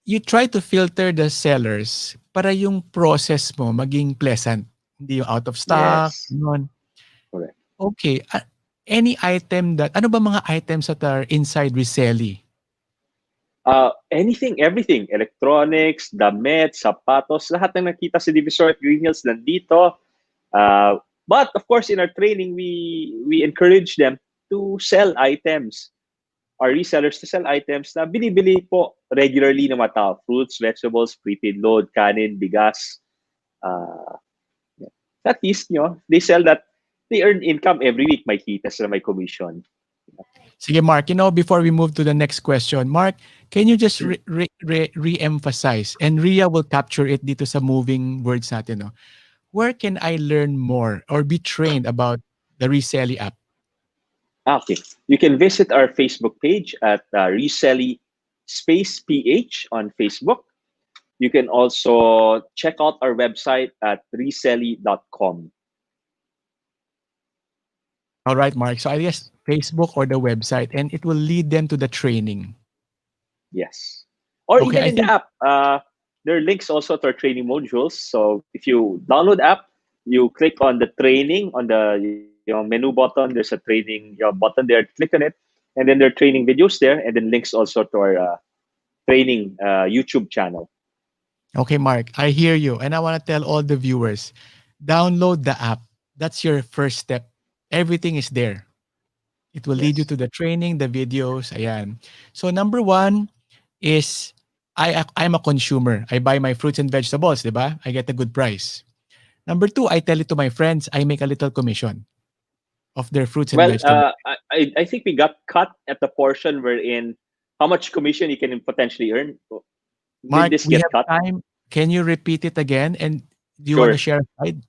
you try to filter the sellers para yung process mo maging pleasant. Hindi yung out of stock, Yes. gano'n. Correct. Okay. Any item ano ba mga items that are inside Reselly? Anything, everything, electronics, damit, sapatos, lahat ng nakita sa Divisory at Green Hills nandito. But of course, in our training, we encourage them to sell items. Our resellers to sell items na binibili po regularly ng mga tao. Fruits, vegetables, prepaid load, kanin, bigas. Uh, at least, they sell that. They earn income every week. May kita sila, may commission. Sige, Mark, before we move to the next question, Mark, can you just re-emphasize, and Ria will capture it dito sa moving words natin, no? Where can I learn more or be trained about the Reselly app? Okay. You can visit our Facebook page at Reselly Space PH on Facebook. You can also check out our website at reselly.com. All right, Mark. So I guess Facebook or the website, and it will lead them to the training. Yes. Or Okay, even I in the think app. There are links also to our training modules. So if you download the app, you click on the training on the menu button. There's a training button there. Click on it, and then there are training videos there, and then links also to our training YouTube channel. okay, Mark, I hear you. And I want to tell all the viewers, download the app. That's your first step. Everything is there. It will lead you Yes. to the training, the videos. Ayan. So number one is I'm a consumer. I buy my fruits and vegetables, di ba? I get a good price. Number two, I tell it to my friends. I make a little commission of their fruits and Well, vegetables. I think we got cut at the portion wherein how much commission you can potentially earn. Did Mark, this we get have cut? time. Can you repeat it again? And do you want to Sure. share a slide?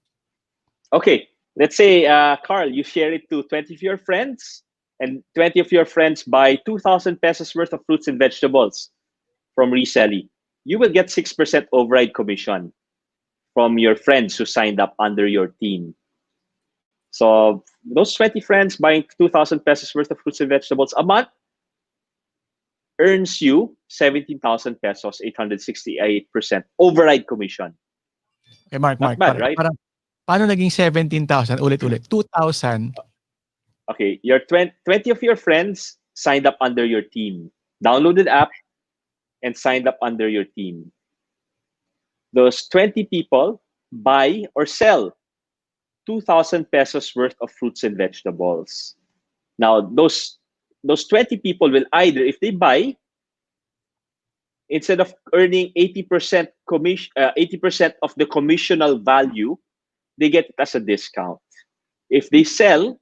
Okay. Let's say, Carl, you share it to 20 of your friends, and 20 of your friends buy 2,000 pesos worth of fruits and vegetables from Reselly. You will get 6% override commission from your friends who signed up under your team. So those 20 friends buying 2,000 pesos worth of fruits and vegetables a month earns you 17,000 pesos, 868% override commission. Okay, Mark, Not Mark. bad, right? Paano naging 17,000? Ulit-ulit. 2,000. Okay, your 20 of your friends signed up under your team, downloaded app, and signed up under your team. Those 20 people buy or sell 2,000 pesos worth of fruits and vegetables. Now, those 20 people will either, if they buy, instead of earning 80% commission, 80% of the commissional value, they get it as a discount. If they sell,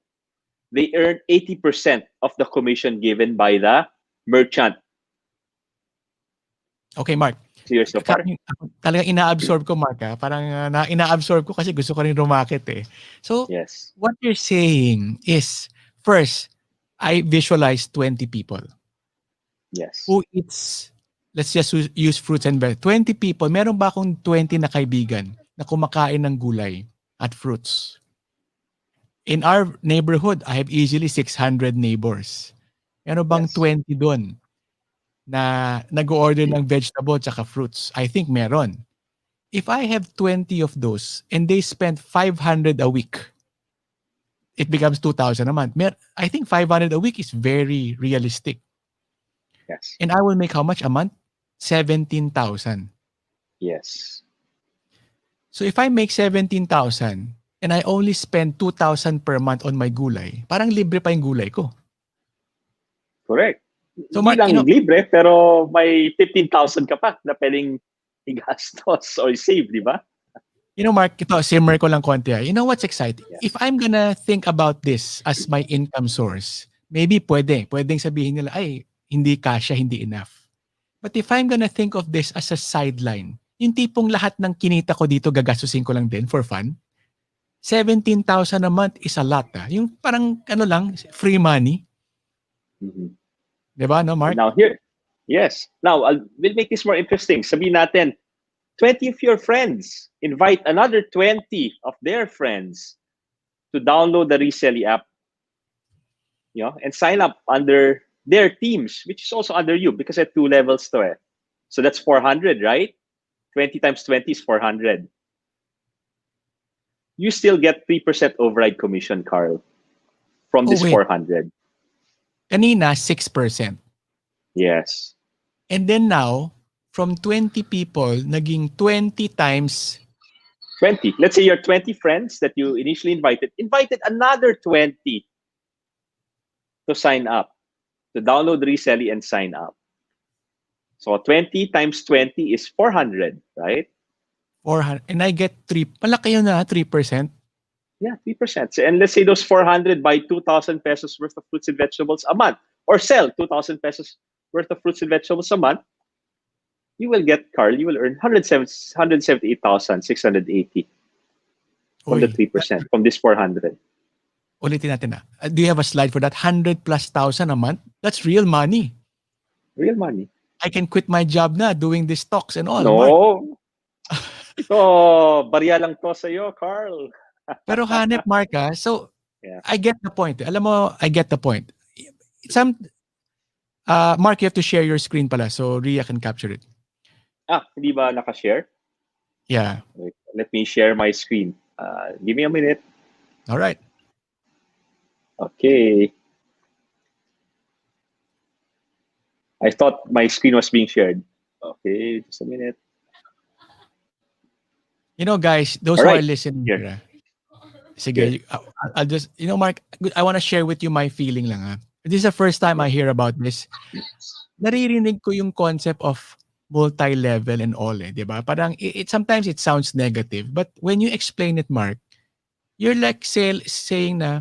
they earn 80% of the commission given by the merchant. Okay, Mark. Clear so far? Talagang ina-absorb ko, Mark. Parang ina-absorb ko kasi gusto ko rin rumakit eh. So, Yes. what you're saying is, first, I visualize 20 people Yes. who eats, let's just use fruits and vegetables. 20 people, meron ba akong 20 na kaibigan na kumakain ng gulay at fruits. In our neighborhood, I have easily 600 neighbors. Meron bang Yes. 20 doon na nag-order ng vegetable tsaka fruits? I think meron. If I have 20 of those and they spend 500 a week, it becomes 2,000 a month. I think 500 a week is very realistic. Yes. And I will make how much a month? 17,000. Yes. So if I make 17,000 and I only spend 2,000 per month on my gulay, parang libre pa yung gulay ko. Correct. So Hindi Mark, lang libre, pero may 15,000 ka pa na pwedeng igastos or save, di ba? Mark, ito, simmer ko lang konti. You know what's exciting? Yeah. If I'm gonna think about this as my income source, maybe pwedeng sabihin nila, ay, hindi kasya, hindi enough. But if I'm gonna think of this as a sideline, yung tipong lahat ng kinita ko dito gagastusin ko lang din for fun, 17,000 a month is a lot. Yung parang lang, free money. Mm-hmm. Diba, no, Mark? Now here, yes. Now, we'll make this more interesting. Sabihin natin, 20 of your friends, invite another 20 of their friends to download the Reselly app, and sign up under their teams, which is also under you because at 2 levels to eh. So that's 400, right? 20 times 20 is 400. You still get 3% override commission, Carl, from this wait. 400. Kanina, 6%. Yes. And then now, from 20 people, naging 20 times 20. Let's say your 20 friends that you initially invited another 20 to sign up, to download Reselly and sign up. So 20 times 20 is 400, right? 400. And I get 3. Malaki yun na, 3%. Yeah, 3%. And let's say those 400 buy 2,000 pesos worth of fruits and vegetables a month, or sell 2,000 pesos worth of fruits and vegetables a month. You will get, Carl, you will earn 178,680 from the 3%, from this 400. Ulitin natin na. Do you have a slide for that? 100 plus thousand a month? That's real money. Real money. I can quit my job na doing these stocks and all, No. Mark. Ito, barya lang to sa'yo, Carl. Pero hanep, Mark, So, yeah. I get the point. Alam mo, I get the point. Mark, you have to share your screen pala so Ria can capture it. Hindi ba naka-share? Yeah. Wait, let me share my screen. Give me a minute. All right. Okay. I thought my screen was being shared. Okay, just a minute. Guys, those who are listening here, sige, I'll just, Mark, I want to share with you my feeling lang. This is the first time I hear about this. Naririnig ko yung concept of multi-level and all, di ba? Parang, sometimes it sounds negative, but when you explain it, Mark, you're like saying na,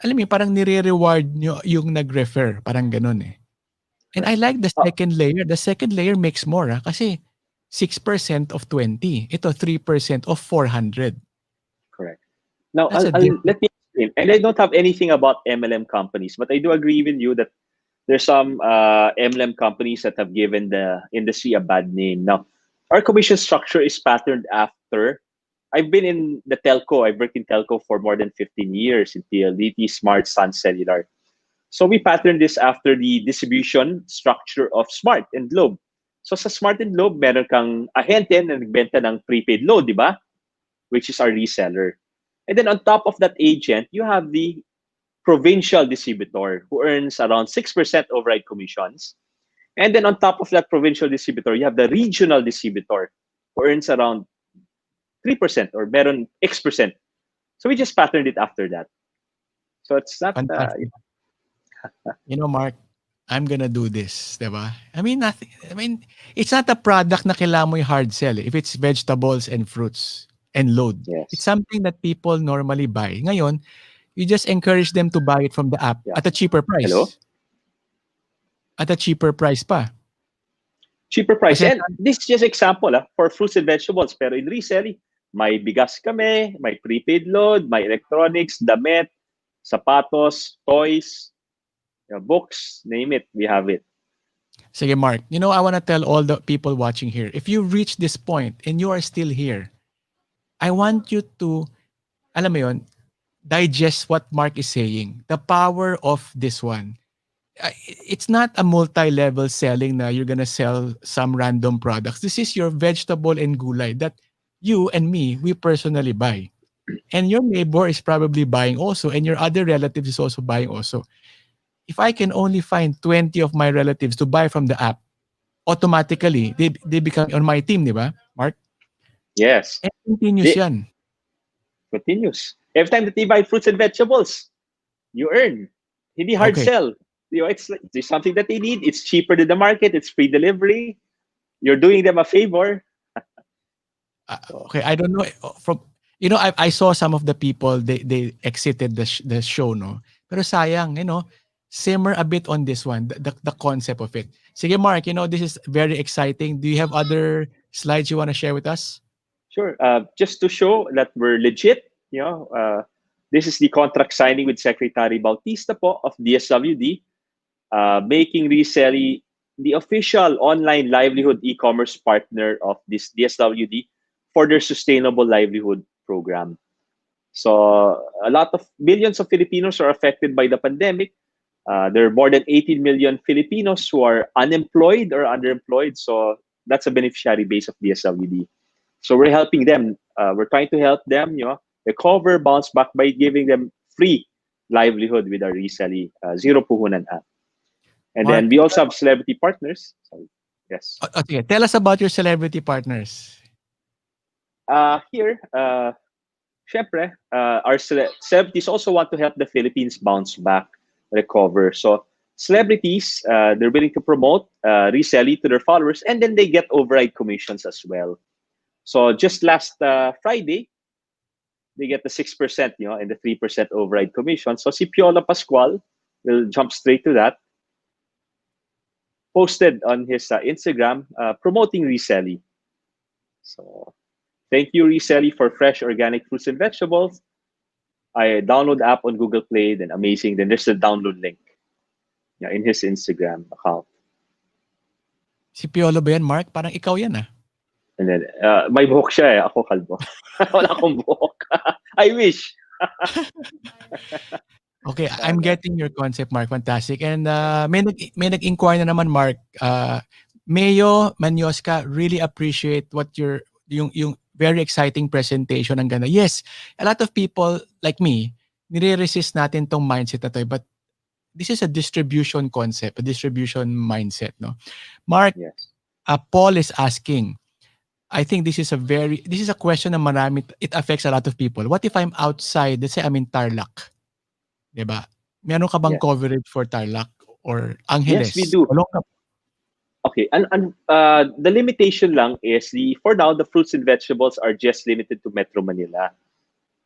alam mo, parang nire-reward nyo yung nag-refer. Parang ganun eh. And I like the second layer. The second layer makes more kasi 6% of 20. Ito, 3% of 400. Correct. Now, let me explain. And I don't have anything about MLM companies, but I do agree with you that there's some MLM companies that have given the industry a bad name. Now, our commission structure is patterned after. I've been in the telco. I've worked in telco for more than 15 years in PLDT, Smart, Sun Cellular. So we patterned this after the distribution structure of Smart and Globe. So sa Smart and Globe, meron kang ahente na nagbenta ng prepaid load, di ba? Which is our reseller. And then on top of that agent, you have the provincial distributor who earns around 6% override commissions. And then on top of that provincial distributor, you have the regional distributor who earns around 3% or meron X%. So we just patterned it after that. So it's not... Mark, I'm gonna do this, diba? I mean, it's not a product na kailangan mo yung hard sell. If it's vegetables and fruits and load, it's something that people normally buy. Ngayon, you just encourage them to buy it from the app at a cheaper price. Hello? At a cheaper price pa. Cheaper price. And this is just example for fruits and vegetables. Pero in Reselly, may bigas kami, may prepaid load, may electronics, damit, sapatos, toys, books, name it, we have it. Sige, Mark. I want to tell all the people watching here, if you reach this point and you are still here, I want you to, alam mo yun, digest what Mark is saying. The power of this one. It's not a multi-level selling na you're gonna sell some random products. This is your vegetable and gulay that you and me, we personally buy. And your neighbor is probably buying also, and your other relatives is also buying also. If I can only find 20 of my relatives to buy from the app, automatically, they become on my team, di ba, Mark? Yes. And continuous They yan. continues. Every time that they buy fruits and vegetables, you earn. Hindi hard Okay. sell. It's something that they need. It's cheaper than the market. It's free delivery. You're doing them a favor. So, Okay, I don't know from I saw some of the people they exited the show, no. Pero sayang, simmer a bit on this one, the concept of it. Sige, Mark, this is very exciting. Do you have other slides you want to share with us? sure. Just to show that we're legit, this is the contract signing with Secretary Bautista po of DSWD, making Reseli the official online livelihood e-commerce partner of this DSWD for their sustainable livelihood program. So a lot of millions of Filipinos are affected by the pandemic. There are more than 18 million Filipinos who are unemployed or underemployed. So that's a beneficiary base of DSWD. So we're helping them. We're trying to help them, recover, bounce back by giving them free livelihood with our Resali Zero Puhunan app. And then Mark, we also have celebrity partners. So, yes. okay, tell us about your celebrity partners. Here, syempre, our celebrities also want to help the Philippines bounce back, recover. So celebrities, they're willing to promote, resell it to their followers, and then they get override commissions as well. So just last Friday, they get the 6%, and the 3% override commission. So si Piola Pascual will jump straight to that. Posted on his Instagram promoting Reselly. So thank you, Reselly, for fresh organic fruits and vegetables. I download the app on Google Play, then amazing. Then there's the download link, in his Instagram account. Si Piolo ba yan, Mark? Parang ikaw yan, ah. And then, may buhok siya eh. Ako kalbo. Wala akong buhok. I wish. Okay, I'm getting your concept, Mark. Fantastic. And may nag-inquire na naman, Mark. Mayo Manyoska, really appreciate what yung very exciting presentation. Ang ganda. Yes, a lot of people like me, nire-resist natin tong mindset na to. But this is a distribution concept, a distribution mindset, no? Mark, Yes. Paul is asking, I think this is a question na marami, it affects a lot of people. What if I'm outside, let's say I'm in Tarlac? Diba? Meron ka bang Yes. coverage for Tarlac or Yes, we Angeles? do. Tulong ka. Okay, and the limitation lang is for now the fruits and vegetables are just limited to Metro Manila,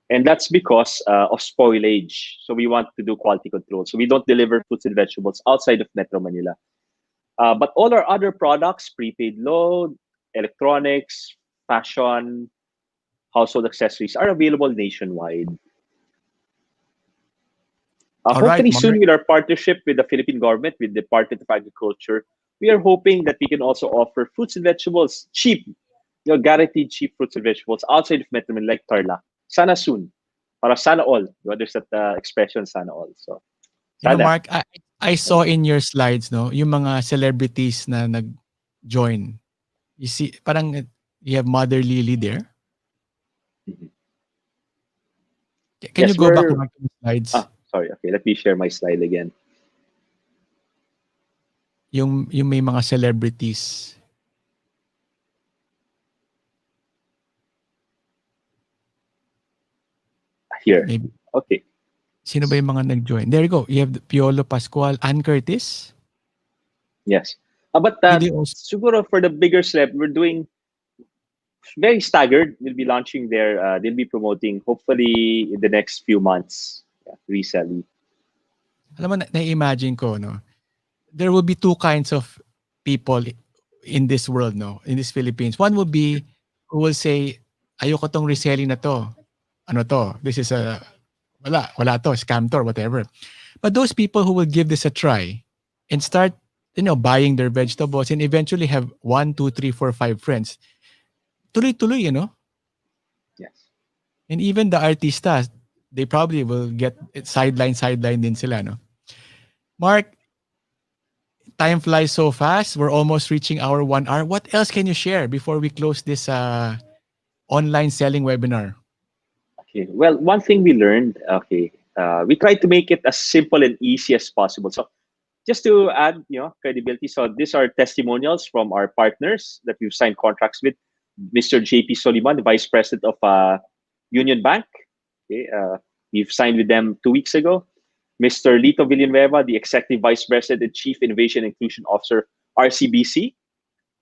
and that's because of spoilage. So we want to do quality control. So we don't deliver fruits and vegetables outside of Metro Manila. But all our other products, prepaid load, electronics, fashion, household accessories, are available nationwide. All right, Hopefully Mark. soon with our partnership with the Philippine government, with the Department of Agriculture, we are hoping that we can also offer fruits and vegetables cheap, guaranteed cheap fruits and vegetables outside of Metro Manila like Tarlac. Sana soon. Para sana all. There's that expression, sana all. So, sana. Mark, I saw in your slides, no, yung mga celebrities na nag-join. You see, parang you have Mother Lily there. Mhm. Can you Yes, go back, we're... Mark, to the slides? Sorry. Okay, let me share my slide again. Yung may mga celebrities. Here. Maybe. Okay. Sino ba yung mga nag-join? There you go. You have Piolo Pascual, Ann Curtis. Yes. But Really also. siguro for the bigger celeb, we're doing very staggered. We'll be launching there. They'll be promoting hopefully in the next few months. Yeah, Resally. Alam mo, na-imagine ko, no? There will be two kinds of people in this world, no? In this Philippines. One will be who will say, ayoko tong reselling na to. Ano to? This is wala to, scam to or whatever. But those people who will give this a try and start buying their vegetables and eventually have one, two, three, four, five friends. Tuloy-tuloy, Yes. And even the artistas, they probably will get sideline din sila, no? Mark, time flies so fast. We're almost reaching our 1 hour. What else can you share before we close this online selling webinar? Okay. Well, one thing we learned, okay, we tried to make it as simple and easy as possible. So just to add, credibility. So these are testimonials from our partners that we've signed contracts with. Mr. JP Soliman, the Vice President of Union Bank. Okay, we've signed with them 2 weeks ago. Mr. Lito Villanueva, the Executive Vice President and Chief Innovation and Inclusion Officer, RCBC.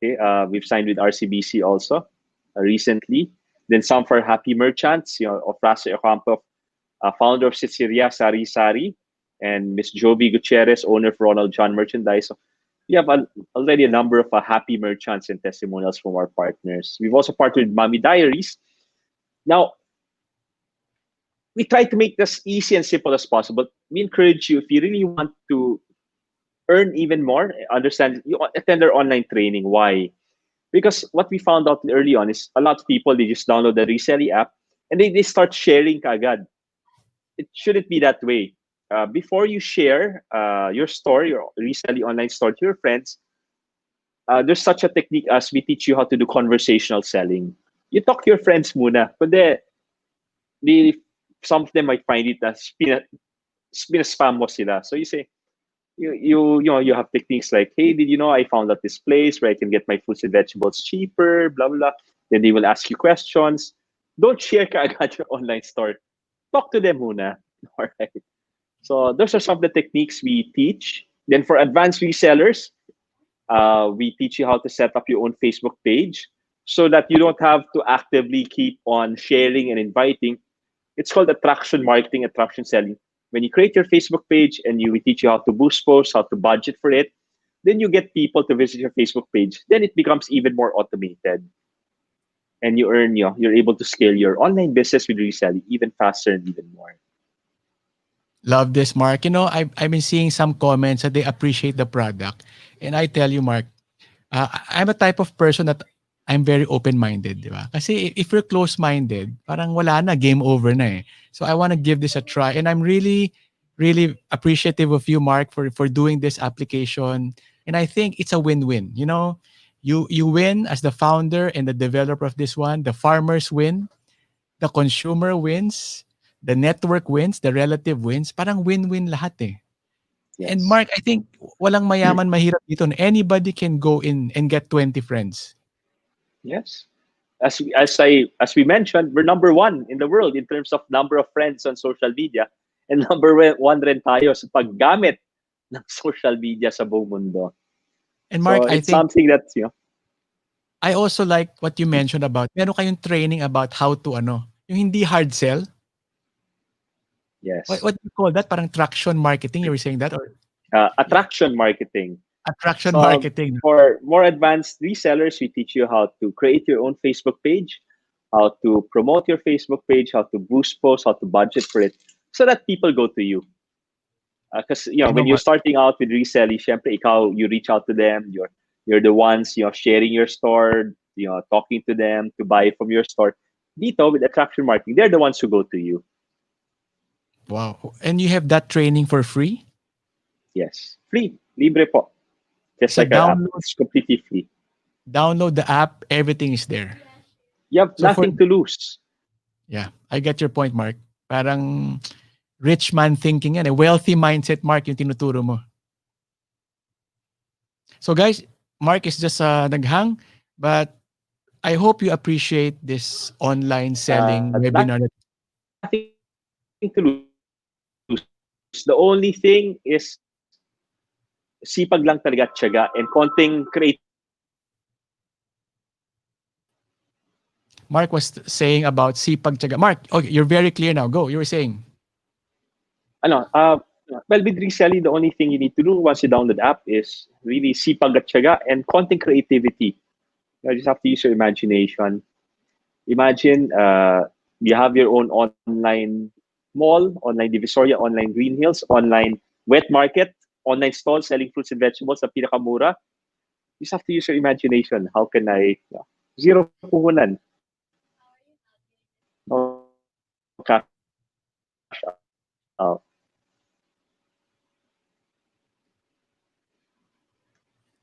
Okay, we've signed with RCBC also recently. Then some for happy merchants, of Rasa Ocampo, founder of Sicilia Sari Sari, and Miss Jovi Gutierrez, owner of Ronald John Merchandise. So we have already a number of happy merchants and testimonials from our partners. We've also partnered with Mommy Diaries. Now, we try to make this easy and simple as possible. We encourage you, if you really want to earn even more, understand, you attend our online training. Why? Because what we found out early on is a lot of people, they just download the Reselly app and they start sharing kagad. It shouldn't be that way. Before you share your store, your Reselly online store to your friends, there's such a technique as we teach you how to do conversational selling. You talk to your friends muna. Kundi, they, some of them might find it as spam mo sila. So you say, you have techniques like, hey, did you know I found out this place where I can get my fruits and vegetables cheaper, blah blah. Then they will ask you questions. Don't share kaagad your online store. Talk to them muna. All right. So those are some of the techniques we teach. Then for advanced resellers, we teach you how to set up your own Facebook page so that you don't have to actively keep on sharing and inviting. It's called attraction marketing, attraction selling. When you create your Facebook page and we teach you how to boost posts, how to budget for it, then you get people to visit your Facebook page. Then it becomes even more automated. And you earn, you're able to scale your online business with reselling even faster and even more. Love this, Mark. I've been seeing some comments that they appreciate the product. And I tell you, Mark, I'm a type of person that I'm very open-minded, di ba? Kasi if you're close-minded, parang wala na, game over na eh. So I want to give this a try. And I'm really, really appreciative of you, Mark, for doing this application. And I think it's a win-win. You win as the founder and the developer of this one. The farmers win. The consumer wins. The network wins. The relative wins. Parang win-win lahat eh. And Yes. Mark, I think walang mayaman mahirap dito. Anybody can go in and get 20 friends. Yes. As we mentioned, we're number one in the world in terms of number of friends on social media, and number one rin tayo sa paggamit ng social media sa buong mundo. And Mark, So I it's think something that I also like what you mentioned about meron kayong training about how to yung hindi hard sell. What yes, what do you call that? Parang traction marketing. You were saying that or attraction marketing. attraction So marketing. for more advanced resellers, we teach you how to create your own Facebook page, how to promote your Facebook page, how to boost posts, how to budget for it, so that people go to you. Because when you're Mark, starting out with reselling, syempre ikaw, you reach out to them. You're the ones sharing your store, talking to them to buy from your store. Dito with attraction marketing, they're the ones who go to you. wow. And you have that training for free? Yes, free, libre po. Just So like our app, download it's completely free. download the app, everything is there. You have So for nothing to lose. yeah, I get your point, Mark. Parang rich man thinking yan, a wealthy mindset, Mark, yung tinuturo mo. So guys, Mark is just naghang, but I hope you appreciate this online selling webinar. Nothing to lose. The only thing is sipag lang talaga at tiyaga and konting creativity. Mark was saying about sipag tiyaga. Mark, okay, you're very clear now. Go. You were saying. Ano, well, with reselling, the only thing you need to do once you download the app is really sipag at tiyaga and konting creativity. You just have to use your imagination. Imagine you have your own online mall, online divisoria, online green hills, online wet market. online stall selling fruits and vegetables na pinakamura. You just have to use your imagination. How can I, zero puhunan, no cash out.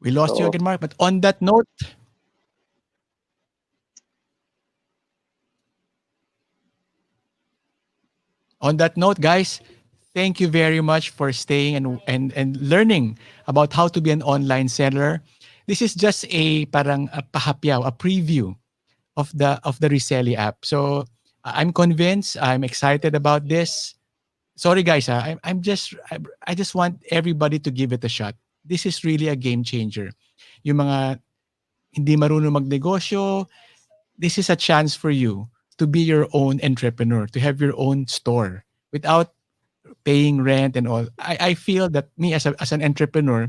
We lost you So again, Mark. But on that note, guys, thank you very much for staying and learning about how to be an online seller. This is just a parang a pahapyaw, a preview of the Reselly app. So I'm convinced. I'm excited about this. Sorry guys, I just want everybody to give it a shot. This is really a game changer. Yung mga hindi marunong magnegosyo, this is a chance for you to be your own entrepreneur, to have your own store without paying rent and all. I feel that me as an entrepreneur,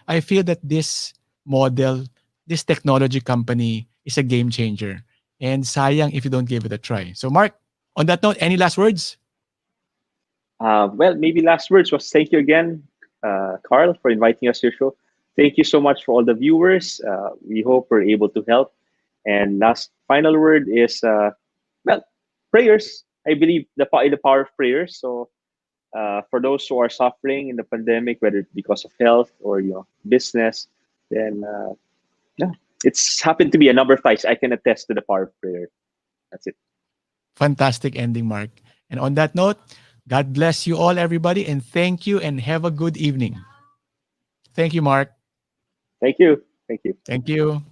I feel that this model, this technology company is a game changer. And sayang if you don't give it a try. So Mark, on that note, any last words? Well, maybe last words was thank you again, Carl, for inviting us to your show. Thank you so much for all the viewers. We hope we're able to help. And last final word is, well, prayers. I believe in the power of prayers. So for those who are suffering in the pandemic, whether it's because of health or business, then yeah, it's happened to be a number of times. I can attest to the power of prayer. That's it. Fantastic ending, Mark. And on that note, God bless you all, everybody, and thank you and have a good evening. Thank you, Mark. Thank you. Thank you. Thank you.